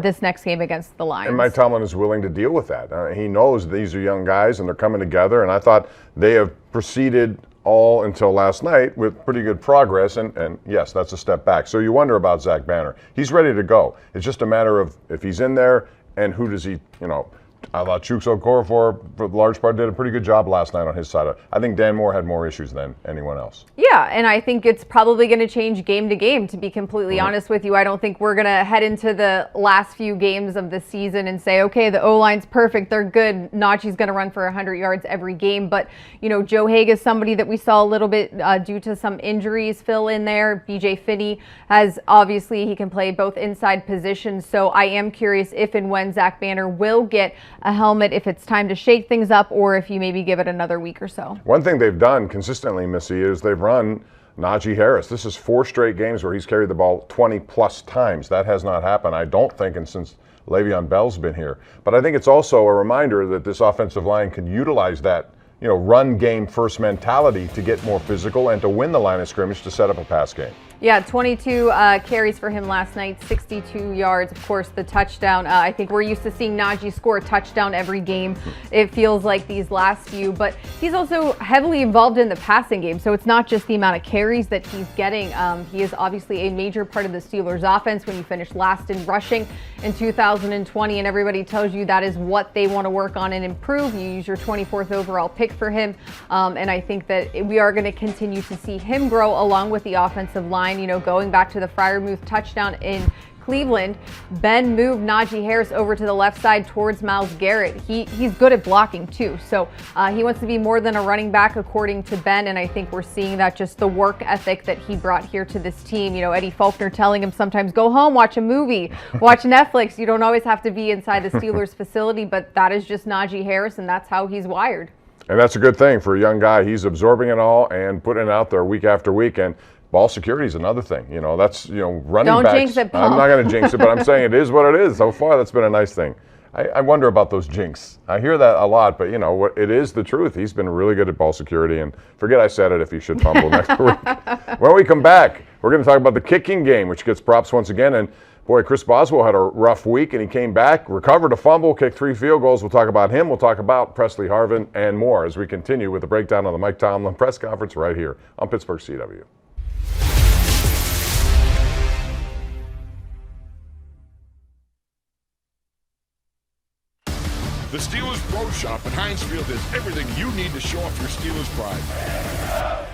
Speaker 14: this next game against the Lions.
Speaker 1: And Mike Tomlin is willing to deal with that. He knows these are young guys and they're coming together. And I thought they have proceeded all until last night with pretty good progress, and yes, that's a step back. So you wonder about Zach Banner. He's ready to go. It's just a matter of if he's in there and who does he, I thought Chuks Okorafor, for the large part, did a pretty good job last night on his side. I think Dan Moore had more issues than anyone else.
Speaker 14: Yeah, and I think it's probably going to change game to game, to be completely honest with you. I don't think we're going to head into the last few games of the season and say, okay, the O-line's perfect, they're good, Najee's going to run for 100 yards every game. But, Joe Hague is somebody that we saw a little bit due to some injuries fill in there. BJ Finney obviously, he can play both inside positions. So I am curious if and when Zach Banner will get a helmet, if it's time to shake things up, or if you maybe give it another week or so.
Speaker 1: One thing they've done consistently, Missy, is they've run Najee Harris. This is 4 straight games where he's carried the ball 20-plus times. That has not happened, I don't think, and since Le'Veon Bell's been here. But I think it's also a reminder that this offensive line can utilize that run game first mentality to get more physical and to win the line of scrimmage to set up a pass game.
Speaker 14: Yeah, 22 carries for him last night, 62 yards. Of course, the touchdown. I think we're used to seeing Najee score a touchdown every game. It feels like these last few, but he's also heavily involved in the passing game. So it's not just the amount of carries that he's getting. He is obviously a major part of the Steelers offense when you finish last in rushing in 2020, and everybody tells you that is what they want to work on and improve. You use your 24th overall pick for him. And I think that we are going to continue to see him grow along with the offensive line. Going back to the Freiermuth touchdown in Cleveland, Ben moved Najee Harris over to the left side towards Myles Garrett. He's good at blocking too. So he wants to be more than a running back according to Ben. And I think we're seeing that just the work ethic that he brought here to this team. Eddie Faulkner telling him sometimes go home, watch a movie, watch Netflix. You don't always have to be inside the Steelers facility, but that is just Najee Harris and that's how he's wired.
Speaker 1: And that's a good thing for a young guy. He's absorbing it all and putting it out there week after week. And ball security is another thing. That's, running
Speaker 14: Don't
Speaker 1: backs.
Speaker 14: Jinx it, Paul.
Speaker 1: I'm not going to jinx it, but I'm saying it is what it is. So far, that's been a nice thing. I wonder about those jinx. I hear that a lot, but, it is the truth. He's been really good at ball security. And forget I said it if he should fumble next week. When we come back, we're going to talk about the kicking game, which gets props once again. And Boy, Chris Boswell had a rough week, and he came back, recovered a fumble, kicked 3 field goals. We'll talk about him. We'll talk about Presley Harvin and more as we continue with the breakdown of the Mike Tomlin press conference right here on Pittsburgh CW.
Speaker 15: The Steelers Pro Shop at Heinz Field is everything you need to show off your Steelers pride.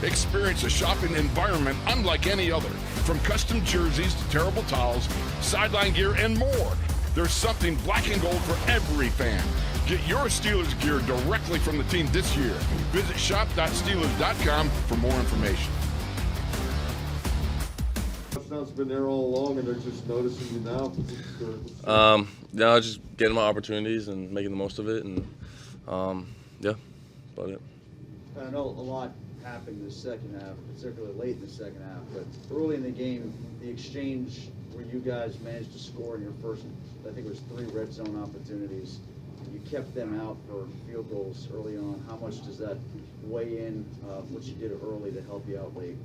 Speaker 15: Experience a shopping environment unlike any other. From custom jerseys to terrible towels, sideline gear, and more. There's something black and gold for every fan. Get your Steelers gear directly from the team this year. Visit shop.steelers.com for more information.
Speaker 20: Touchdown's been there all along, and they're just noticing you now.
Speaker 4: Yeah, just getting my opportunities and making the most of it, and yeah, about it.
Speaker 8: I know a lot happened in the second half, particularly late in the second half, but early in the game, the exchange where you guys managed to score in your first, I think it was 3 red zone opportunities, and you kept them out for field goals early on. How much does that weigh in, what you did early to help you out late?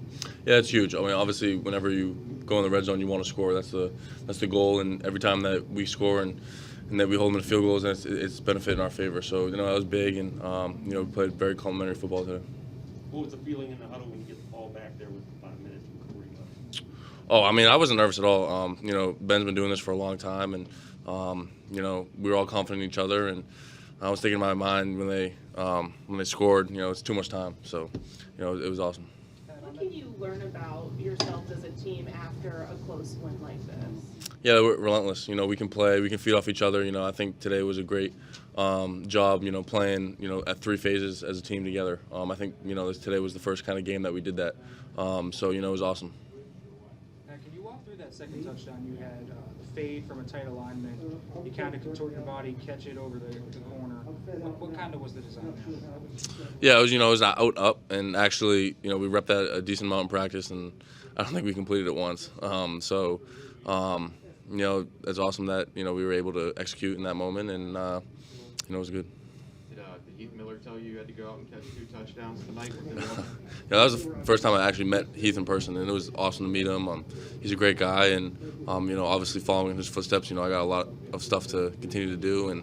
Speaker 4: Yeah, it's huge. I mean, obviously, whenever you go in the red zone, you want to score. That's the goal, and every time that we score and that we hold them in field goals, it's benefit in our favor. So, that was big, and, we played very complimentary football today.
Speaker 5: What was the feeling in the huddle when you get the ball back there with 5 minutes before you left?
Speaker 4: Oh, I mean, I wasn't nervous at all. Ben's been doing this for a long time, and, we were all confident in each other, and I was thinking in my mind when they scored, it's too much time. So, it was awesome.
Speaker 9: What can you learn about yourself as a team after a close win like this?
Speaker 4: Yeah, we're relentless. We can play, we can feed off each other. I think today was a great job, playing, at 3 phases as a team together. I think, today was the first kind of game that we did that. So, it was awesome.
Speaker 24: Now, can you walk through that second touchdown? You had the fade from a tight alignment. You kind of contort your body, catch it over the corner. What kind of was the design there?
Speaker 4: Yeah, it was out up, and actually, we repped that a decent amount in practice, and I don't think we completed it once. It's awesome that, we were able to execute in that moment, and, it was good.
Speaker 12: Did Heath Miller tell you had to go out and catch 2 touchdowns tonight?
Speaker 4: Yeah, that was the first time I actually met Heath in person, and it was awesome to meet him. He's a great guy, and, obviously following his footsteps, I got a lot of stuff to continue to do, and,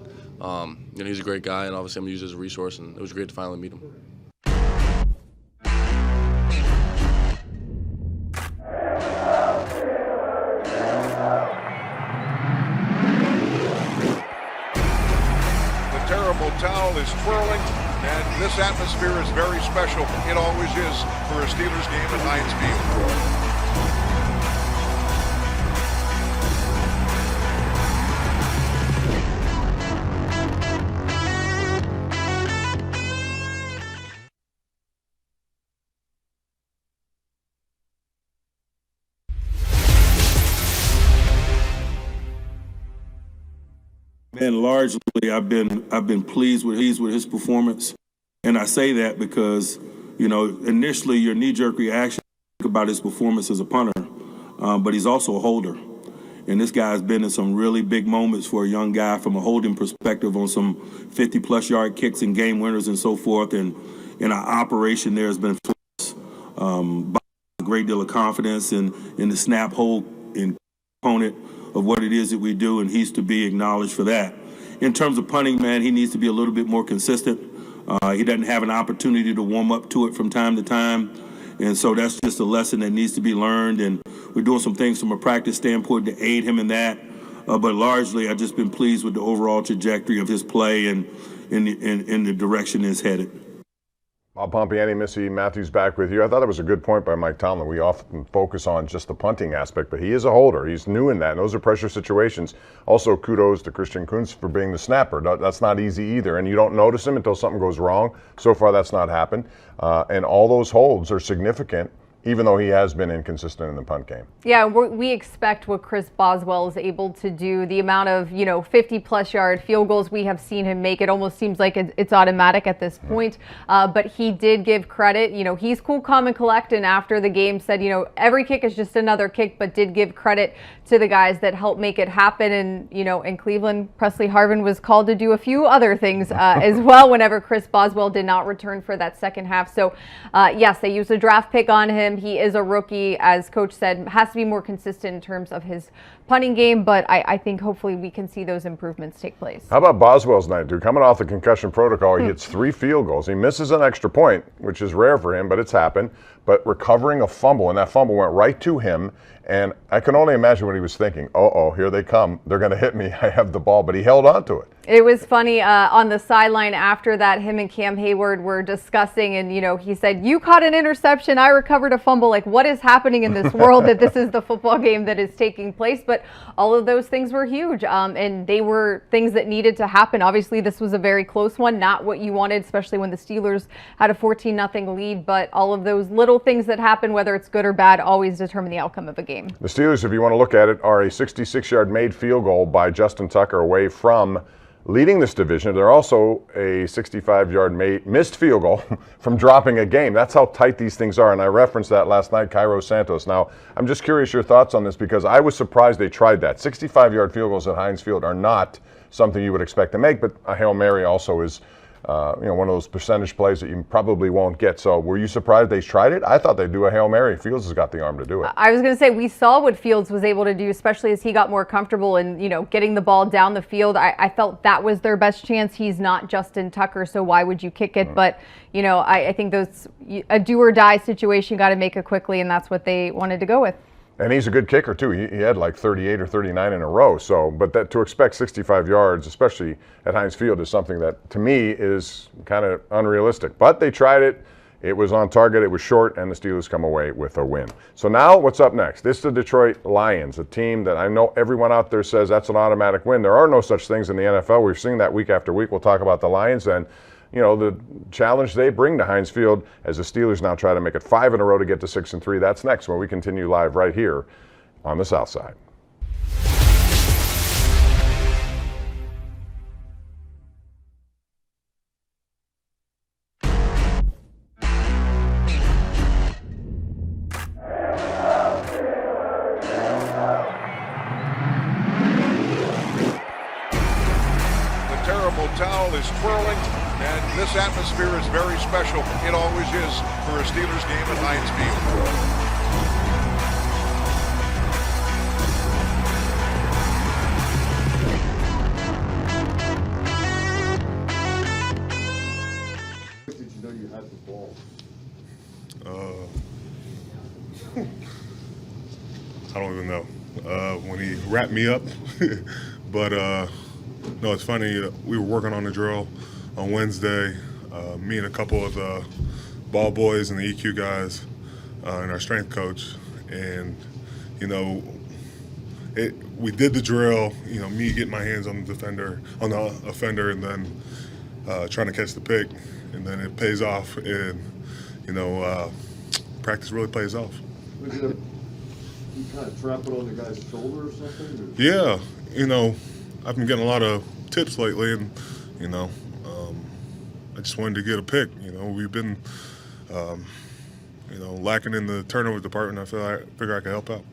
Speaker 4: he's a great guy, and obviously I'm going to use him as a resource, and it was great to finally meet him.
Speaker 21: Towel is twirling, and this atmosphere is very special. It always is for a Steelers game at Heinz Field.
Speaker 2: And largely, I've been pleased with his performance, and I say that because initially your knee-jerk reaction about his performance as a punter, but he's also a holder, and this guy's been in some really big moments for a young guy from a holding perspective on some 50-plus yard kicks and game winners and so forth, and our operation there has been by a great deal of confidence in the snap hold and component of what it is that we do, and he's to be acknowledged for that. In terms of punting, man, he needs to be a little bit more consistent. He doesn't have an opportunity to warm up to it from time to time, and so that's just a lesson that needs to be learned, and we're doing some things from a practice standpoint to aid him in that, but largely I've just been pleased with the overall trajectory of his play and in the direction it's headed.
Speaker 1: Bob Pompiani, Missy Matthews back with you. I thought that was a good point by Mike Tomlin. We often focus on just the punting aspect, but he is a holder. He's new in that, and those are pressure situations. Also, kudos to Christian Kuntz for being the snapper. That's not easy either, and you don't notice him until something goes wrong. So far, that's not happened. And all those holds are significant, even though he has been inconsistent in the punt game.
Speaker 14: Yeah, we expect what Chris Boswell is able to do. The amount of 50-plus yard field goals we have seen him make, it almost seems like it's automatic at this point. But he did give credit. He's cool, calm, and collect. And after the game, said every kick is just another kick, but did give credit to the guys that helped make it happen. And in Cleveland, Presley Harvin was called to do a few other things as well. Whenever Chris Boswell did not return for that second half. So yes, they used a draft pick on him. him. He is a rookie, as Coach said, has to be more consistent in terms of his punting game, but I think hopefully we can see those improvements take place.
Speaker 1: How about Boswell's night, dude? Coming off the concussion protocol, he hits 3 field goals. He misses an extra point, which is rare for him, but it's happened. But recovering a fumble, and that fumble went right to him. And I can only imagine what he was thinking. Uh-oh, here they come. They're going to hit me. I have the ball. But he held on to it.
Speaker 14: It was funny on the sideline after that, him and Cam Heyward were discussing, and, he said, you caught an interception, I recovered a fumble. Like, what is happening in this world that this is the football game that is taking place? But all of those things were huge, and they were things that needed to happen. Obviously, this was a very close one, not what you wanted, especially when the Steelers had a 14-0 lead. But all of those little things that happen, whether it's good or bad, always determine the outcome of a game.
Speaker 1: The Steelers, if you want to look at it, are a 66-yard made field goal by Justin Tucker away from leading this division. They're also a 65-yard missed field goal from dropping a game. That's how tight these things are, and I referenced that last night, Cairo Santos. Now, I'm just curious your thoughts on this because I was surprised they tried that. 65-yard field goals at Heinz Field are not something you would expect to make, but a Hail Mary also is one of those percentage plays that you probably won't get. So were you surprised they tried it? I thought they'd do a Hail Mary. Fields has got the arm to do it.
Speaker 14: I was going to say, we saw what Fields was able to do, especially as he got more comfortable in, getting the ball down the field. I felt that was their best chance. He's not Justin Tucker, so why would you kick it? But, I think a do or die situation, got to make it quickly, and that's what they wanted to go with.
Speaker 1: And he's a good kicker, too. He had like 38 or 39 in a row. So, but that to expect 65 yards, especially at Heinz Field, is something that, to me, is kind of unrealistic. But they tried it. It was on target. It was short, and the Steelers come away with a win. So now what's up next? This is the Detroit Lions, a team that I know everyone out there says that's an automatic win. There are no such things in the NFL. We've seen that week after week. We'll talk about the Lions and the challenge they bring to Heinz Field as the Steelers now try to make it 5 in a row to get to 6-3. That's next when we continue live right here on the South Side.
Speaker 21: The terrible towel is twirling. And this atmosphere is very special. It always is for a Steelers game at Heinz
Speaker 20: Did you know you had the ball?
Speaker 6: I don't even know. When he wrapped me up. But, no, it's funny. We were working on the drill on Wednesday, me and a couple of the ball boys and the EQ guys and our strength coach. And, we did the drill, me getting my hands on the offender, and then trying to catch the pick. And then it pays off. And, practice really pays off.
Speaker 20: You kind of trap it on the guy's shoulder or something? Or?
Speaker 6: Yeah. I've been getting a lot of tips lately, and, I just wanted to get a pick. We've been, lacking in the turnover department. I figure I could help out.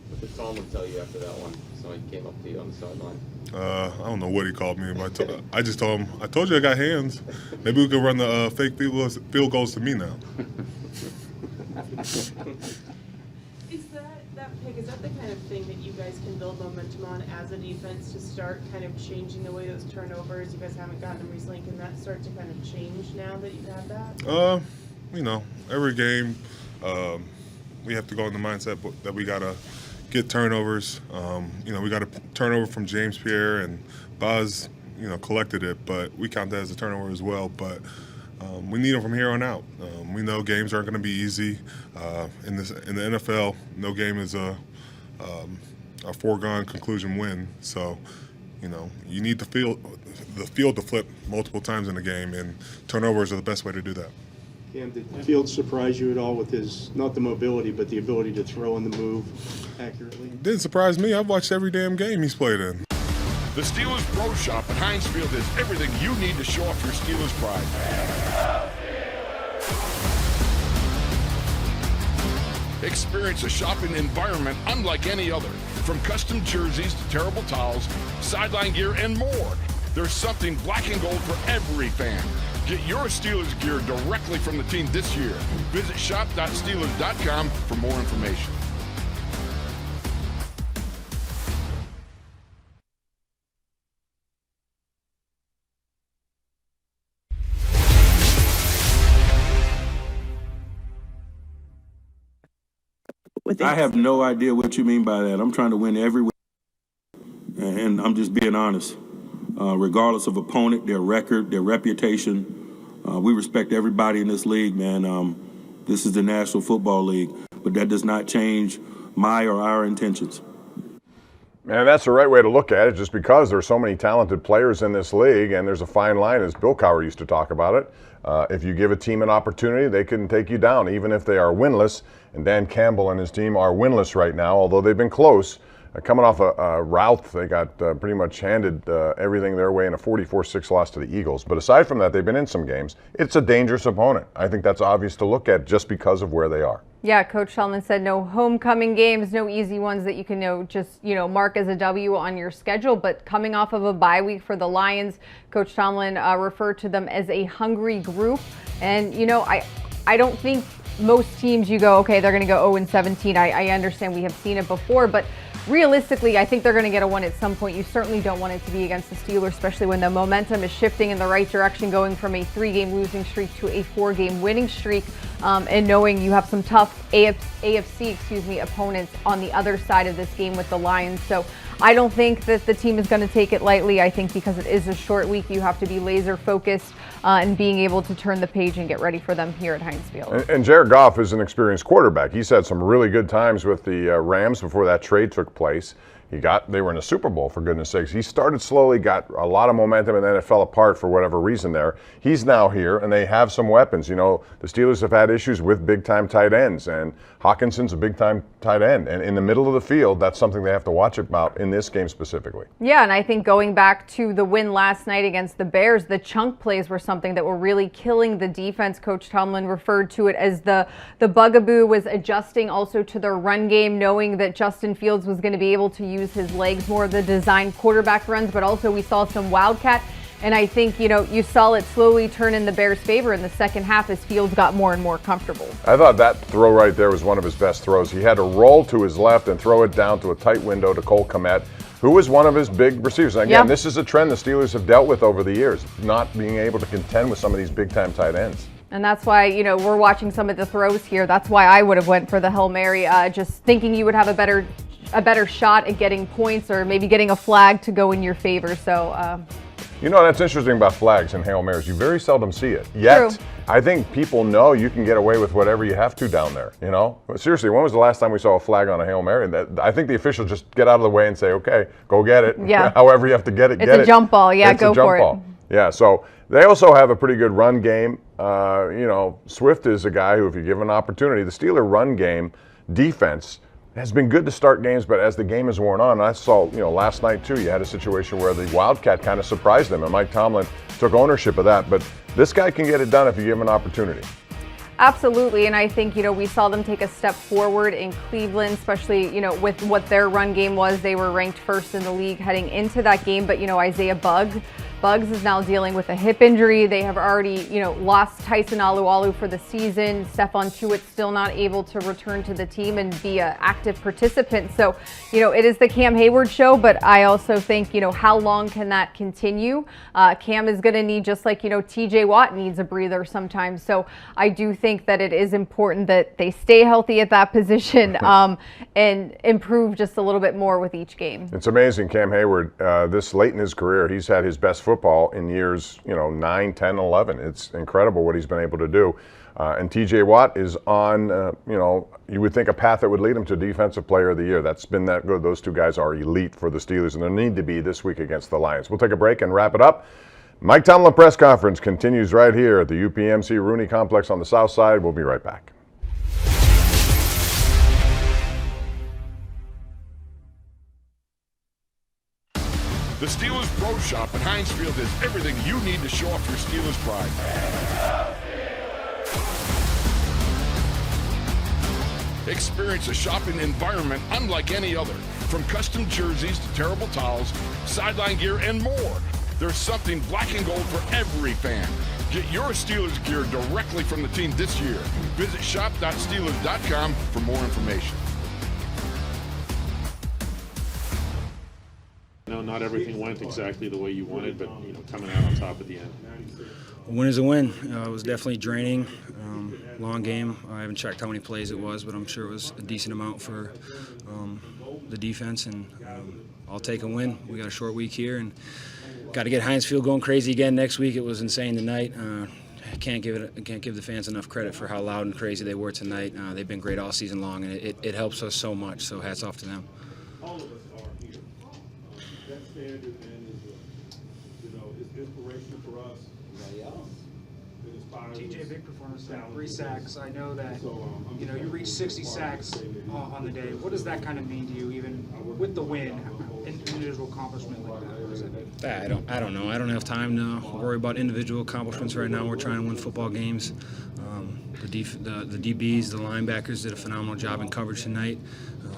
Speaker 7: What did Tomlin tell you after that one? Somebody came up to you on the sideline.
Speaker 6: I don't know what he called me, but I just told him, I told you I got hands. Maybe we could run the fake field goals to me now.
Speaker 9: Is that the kind of thing that you guys can build momentum on as a defense to start kind of changing the way those turnovers, you guys haven't gotten them recently, can that start to kind of change now that you've had that?
Speaker 6: Every game we have to go in the mindset that we got to get turnovers. We got a turnover from James Pierre, and Boz, collected it, but we count that as a turnover as well. But we need them from here on out. We know games aren't going to be easy. In the NFL, no game is a foregone conclusion win. So, you need the field to flip multiple times in the game, and turnovers are the best way to do that.
Speaker 5: Cam, did Fields surprise you at all with his, not the mobility, but the ability to throw and the move accurately?
Speaker 6: Didn't surprise me. I've watched every damn game he's played in.
Speaker 15: The Steelers Pro Shop at Heinz Field is everything you need to show off your Steelers pride. Experience a shopping environment unlike any other. From custom jerseys to terrible towels, sideline gear, and more. There's something black and gold for every fan. Get your Steelers gear directly from the team this year. Visit shop.steelers.com for more information.
Speaker 2: I have no idea what you mean by that. I'm trying to win every week, and I'm just being honest. Regardless of opponent, their record, their reputation, we respect everybody in this league, man. This is the National Football League, but that does not change my or our intentions.
Speaker 1: And that's the right way to look at it, just because there's so many talented players in this league, and there's a fine line, as Bill Cowher used to talk about it. If you give a team an opportunity, they can take you down, even if they are winless. And Dan Campbell and his team are winless right now, although they've been close. Coming off a rout, they got pretty much handed everything their way in a 44-6 loss to the Eagles. But aside from that, they've been in some games. It's a dangerous opponent. I think that's obvious to look at just because of where they are.
Speaker 14: Yeah, Coach Tomlin said no homecoming games, no easy ones that you can just mark as a W on your schedule. But coming off of a bye week for the Lions, Coach Tomlin referred to them as a hungry group. And I don't think most teams you go, okay, they're going to go 0-17. I understand we have seen it before, but realistically, I think they're going to get a win at some point. You certainly don't want it to be against the Steelers, especially when the momentum is shifting in the right direction, going from a 3-game losing streak to a 4-game winning streak, and knowing you have some tough AFC opponents on the other side of this game with the Lions. So I don't think that the team is going to take it lightly. I think because it is a short week, you have to be laser focused and being able to turn the page and get ready for them here at Heinz Field.
Speaker 1: And Jared Goff is an experienced quarterback. He's had some really good times with the Rams before that trade took place. They were in a Super Bowl, for goodness sakes. He started slowly, got a lot of momentum, and then it fell apart for whatever reason there. He's now here, and they have some weapons. The Steelers have had issues with big-time tight ends, and Hawkinson's a big-time tight end. And in the middle of the field, that's something they have to watch about in this game specifically.
Speaker 14: Yeah, and I think going back to the win last night against the Bears, the chunk plays were something that were really killing the defense. Coach Tomlin referred to it as the bugaboo was adjusting also to their run game, knowing that Justin Fields was going to be able to use his legs more of the design quarterback runs, but also we saw some wildcat. And I think, you saw it slowly turn in the Bears' favor in the second half as Fields got more and more comfortable.
Speaker 1: I thought that throw right there was one of his best throws. He had to roll to his left and throw it down to a tight window to Cole Kmet, who was one of his big receivers. And again, This is a trend the Steelers have dealt with over the years, not being able to contend with some of these big-time tight ends.
Speaker 14: And that's why, we're watching some of the throws here. That's why I would have went for the Hail Mary, just thinking you would have a better shot at getting points or maybe getting a flag to go in your favor. So,
Speaker 1: that's interesting about flags and Hail Marys. You very seldom see it. Yet,
Speaker 14: True.
Speaker 1: I think people know you can get away with whatever you have to down there, Seriously, when was the last time we saw a flag on a Hail Mary? I think the officials just get out of the way and say, okay, go get it.
Speaker 14: Yeah.
Speaker 1: However you have to get it,
Speaker 14: it's a jump ball. Yeah, go for it.
Speaker 1: Yeah, so they also have a pretty good run game. Swift is a guy who, if you give him an opportunity, the Steeler run game defense has been good to start games, but as the game has worn on, I saw, last night too, you had a situation where the Wildcat kind of surprised them, and Mike Tomlin took ownership of that. But this guy can get it done if you give him an opportunity.
Speaker 14: Absolutely, and I think, we saw them take a step forward in Cleveland, especially, with what their run game was. They were ranked first in the league heading into that game, but, Isaiah Buggs is now dealing with a hip injury. They have already, lost Tyson Alualu for the season. Stephon Tuitt's still not able to return to the team and be an active participant. So, it is the Cam Heyward show, but I also think, how long can that continue? Cam is going to need, just like, TJ Watt needs a breather sometimes. So I do think that it is important that they stay healthy at that position and improve just a little bit more with each game.
Speaker 1: It's amazing, Cam Heyward, this late in his career, he's had his best football in years, 9, 10, 11. It's incredible what he's been able to do. And TJ Watt is on, you would think a path that would lead him to Defensive Player of the Year. That's been that good. Those two guys are elite for the Steelers, and they need to be this week against the Lions. We'll take a break and wrap it up. Mike Tomlin press conference continues right here at the UPMC Rooney Complex on the South Side. We'll be right back.
Speaker 15: The Steelers Pro Shop at Heinz Field has everything you need to show off your Steelers pride. Experience a shopping environment unlike any other. From custom jerseys to terrible towels, sideline gear, and more. There's something black and gold for every fan. Get your Steelers gear directly from the team this year. Visit shop.steelers.com for more information.
Speaker 22: Not everything went exactly the way you wanted, but coming out on top at the end.
Speaker 10: A win is a win. It was definitely draining. Long game. I haven't checked how many plays it was, but I'm sure it was a decent amount for the defense, and I'll take a win. We got a short week here, and got to get Heinz Field going crazy again next week. It was insane tonight. I can't give the fans enough credit for how loud and crazy they were tonight. They've been great all season long, and it helps us so much. So hats off to them.
Speaker 22: All of us are here. That standard then is inspirational for us.
Speaker 24: TJ, big performance, 3 sacks. I know that you reached 60 sacks on the day. What does that kind of mean to you, even with the win, individual accomplishment like that? What does that mean?
Speaker 10: I don't know. I don't have time to worry about individual accomplishments right now. We're trying to win football games. The DBs, the linebackers did a phenomenal job in coverage tonight.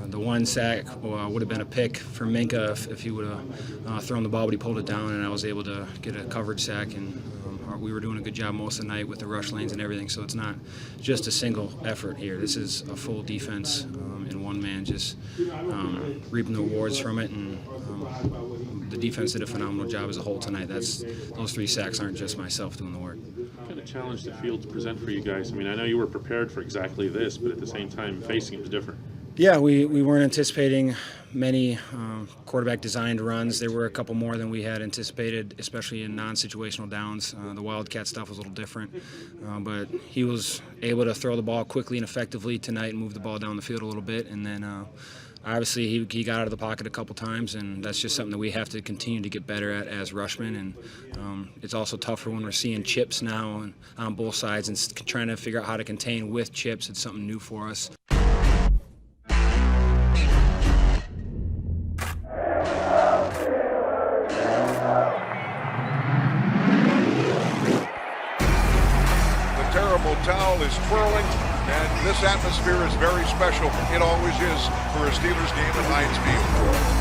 Speaker 10: The 1 sack would have been a pick for Minka if he would have thrown the ball, but he pulled it down, and I was able to get a coverage sack. And we were doing a good job most of the night with the rush lanes and everything. So it's not just a single effort here. This is a full defense and one man just reaping the rewards from it. And the defense did a phenomenal job as a whole tonight. Those 3 sacks aren't just myself doing the work.
Speaker 22: What kind of challenge the field present for you guys? I mean, I know you were prepared for exactly this, but at the same time, facing it was different.
Speaker 10: Yeah, we weren't anticipating many quarterback-designed runs. There were a couple more than we had anticipated, especially in non-situational downs. The Wildcat stuff was a little different, but he was able to throw the ball quickly and effectively tonight and move the ball down the field a little bit. And then obviously he got out of the pocket a couple times, and that's just something that we have to continue to get better at as rushmen. And it's also tougher when we're seeing chips now on both sides and trying to figure out how to contain with chips. It's something new for us.
Speaker 21: Towel is twirling, and this atmosphere is very special. It always is for a Steelers game at Heinz Field.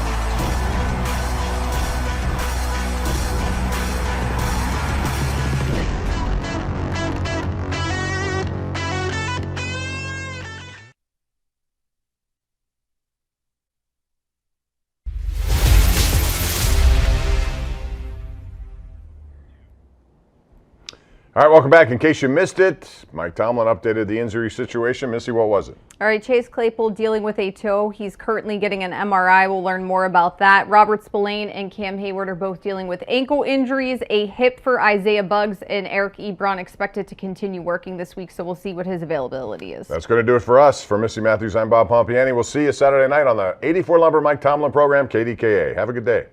Speaker 1: All right, welcome back. In case you missed it, Mike Tomlin updated the injury situation. Missy, what was it?
Speaker 14: All right, Chase Claypool dealing with a toe. He's currently getting an MRI. We'll learn more about that. Robert Spillane and Cam Heyward are both dealing with ankle injuries, a hip for Isaiah Buggs, and Eric Ebron expected to continue working this week, so we'll see what his availability is.
Speaker 1: That's going to do it for us. For Missy Matthews, I'm Bob Pompiani. We'll see you Saturday night on the 84 Lumber Mike Tomlin program, KDKA. Have a good day.